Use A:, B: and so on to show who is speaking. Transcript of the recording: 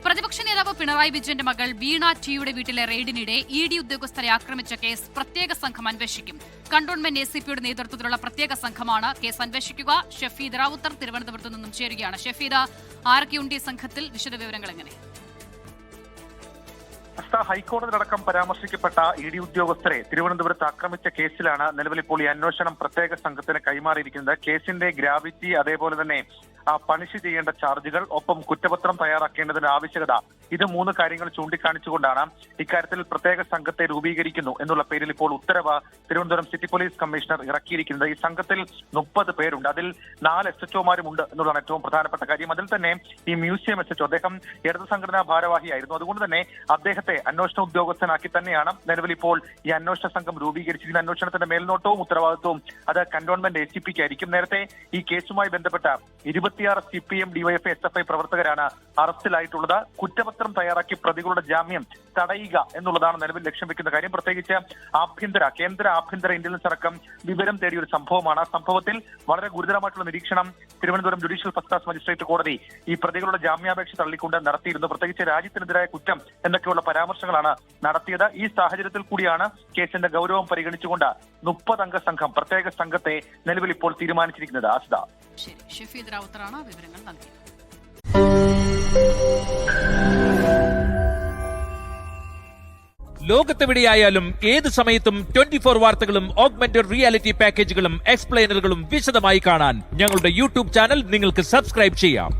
A: പ്രതിപക്ഷ നേതാവ് പിണറായി വിജയന്റെ മകൾ വീണ ടിയുടെ വീട്ടിലെ റെയ്ഡിനിടെ ED ഉദ്യോഗസ്ഥരെ ആക്രമിച്ച കേസ് പ്രത്യേക സംഘം അന്വേഷിക്കും. കണ്ടോൺമെന്റ് ACPയുടെ നേതൃത്വത്തിലുള്ള പ്രത്യേക സംഘമാണ് കേസ് അന്വേഷിക്കുക. ഷഫീദ് റാവുത്തർ തിരുവനന്തപുരത്ത് നിന്നും ചേരുകയാണ്. ഷഫീദ്, ആരൊക്കെയുണ്ട് ഈ സംഘത്തിൽ? വിശദവിവരങ്ങൾ എങ്ങനെ?
B: ഹൈക്കോടതിയിലടക്കം പരാമർശിക്കപ്പെട്ട ED ഉദ്യോഗസ്ഥരെ തിരുവനന്തപുരത്ത് ആക്രമിച്ച കേസിലാണ് നിലവിൽ ഇപ്പോൾ ഈ അന്വേഷണം പ്രത്യേക സംഘത്തിന് കൈമാറിയിരിക്കുന്നത്. കേസിന്റെ ഗ്രാവിറ്റി, അതേപോലെ തന്നെ പണിഷ് ചെയ്യേണ്ട ചാർജുകൾ, ഒപ്പം കുറ്റപത്രം തയ്യാറാക്കേണ്ടതിന്റെ ആവശ്യകത, ഇത് 3 കാര്യങ്ങൾ ചൂണ്ടിക്കാണിച്ചുകൊണ്ടാണ് ഇക്കാര്യത്തിൽ പ്രത്യേക സംഘത്തെ രൂപീകരിക്കുന്നു എന്നുള്ള പേരിൽ ഇപ്പോൾ ഉത്തരവ് തിരുവനന്തപുരം സിറ്റി പോലീസ് കമ്മീഷണർ ഇറക്കിയിരിക്കുന്നത്. ഈ സംഘത്തിൽ 30 പേരുണ്ട്. അതിൽ 4 SHOമാരും ഉണ്ട് എന്നുള്ളതാണ് ഏറ്റവും പ്രധാനപ്പെട്ട കാര്യം. അതിൽ തന്നെ ഈ മ്യൂസിയം SHO, അദ്ദേഹം ഇടത് സംഘടനാ ഭാരവാഹിയായിരുന്നു. അതുകൊണ്ട് തന്നെ അദ്ദേഹത്തെ അന്വേഷണ ഉദ്യോഗസ്ഥനാക്കി തന്നെയാണ് നിലവിൽ ഇപ്പോൾ ഈ അന്വേഷണ സംഘം രൂപീകരിച്ചിരിക്കുന്ന. അന്വേഷണത്തിന്റെ മേൽനോട്ടവും ഉത്തരവാദിത്വവും അത് കന്റോൺമെന്റ് ACPക്ക് ആയിരിക്കും. നേരത്തെ ഈ കേസുമായി ബന്ധപ്പെട്ട 26 CPM, DYFI, SFI പ്രവർത്തകരാണ് അറസ്റ്റിലായിട്ടുള്ളത്. കുറ്റപത്രം തയ്യാറാക്കി പ്രതികളുടെ ജാമ്യം തടയുക എന്നുള്ളതാണ് നിലവിൽ ലക്ഷ്യം വെക്കുന്ന കാര്യം. പ്രത്യേകിച്ച് കേന്ദ്ര ആഭ്യന്തര ഇന്റലിജൻസ് അടക്കം വിവരം തേടിയ ഒരു സംഭവമാണ്. ആ സംഭവത്തിൽ വളരെ ഗുരുതരമായിട്ടുള്ള നിരീക്ഷണം Thiruvananthapuram judicial first class magistrate കോടതി ഈ പ്രതികളുടെ ജാമ്യാപേക്ഷ തള്ളിക്കൊണ്ട് നടത്തിയിരുന്നു. പ്രത്യേകിച്ച് രാജ്യത്തിനെതിരായ കുറ്റം എന്നൊക്കെയുള്ള പരാമർശങ്ങളാണ് നടത്തിയത്. ഈ സാഹചര്യത്തിൽ കൂടിയാണ് കേസിന്റെ ഗൗരവം പരിഗണിച്ചുകൊണ്ട് 30 അംഗ സംഘം, പ്രത്യേക സംഘത്തെ നിലവിൽ ഇപ്പോൾ തീരുമാനിച്ചിരിക്കുന്നത്. ആസിദ,
A: ശരി, ഷഫീദ് റാവുത്തറാണ് വിവരങ്ങൾ നൽകിയത്.
C: ലോകത്തെവിടെയായാലും ഏത് സമയത്തും 24 വാർത്തകളും ഓഗ്മെന്റഡ് റിയാലിറ്റി പാക്കേജുകളും എക്സ്പ്ലെയിനറുകളും വിശദമായി കാണാൻ ഞങ്ങളുടെ YouTube ചാനൽ നിങ്ങൾക്ക് സബ്സ്ക്രൈബ് ചെയ്യാം.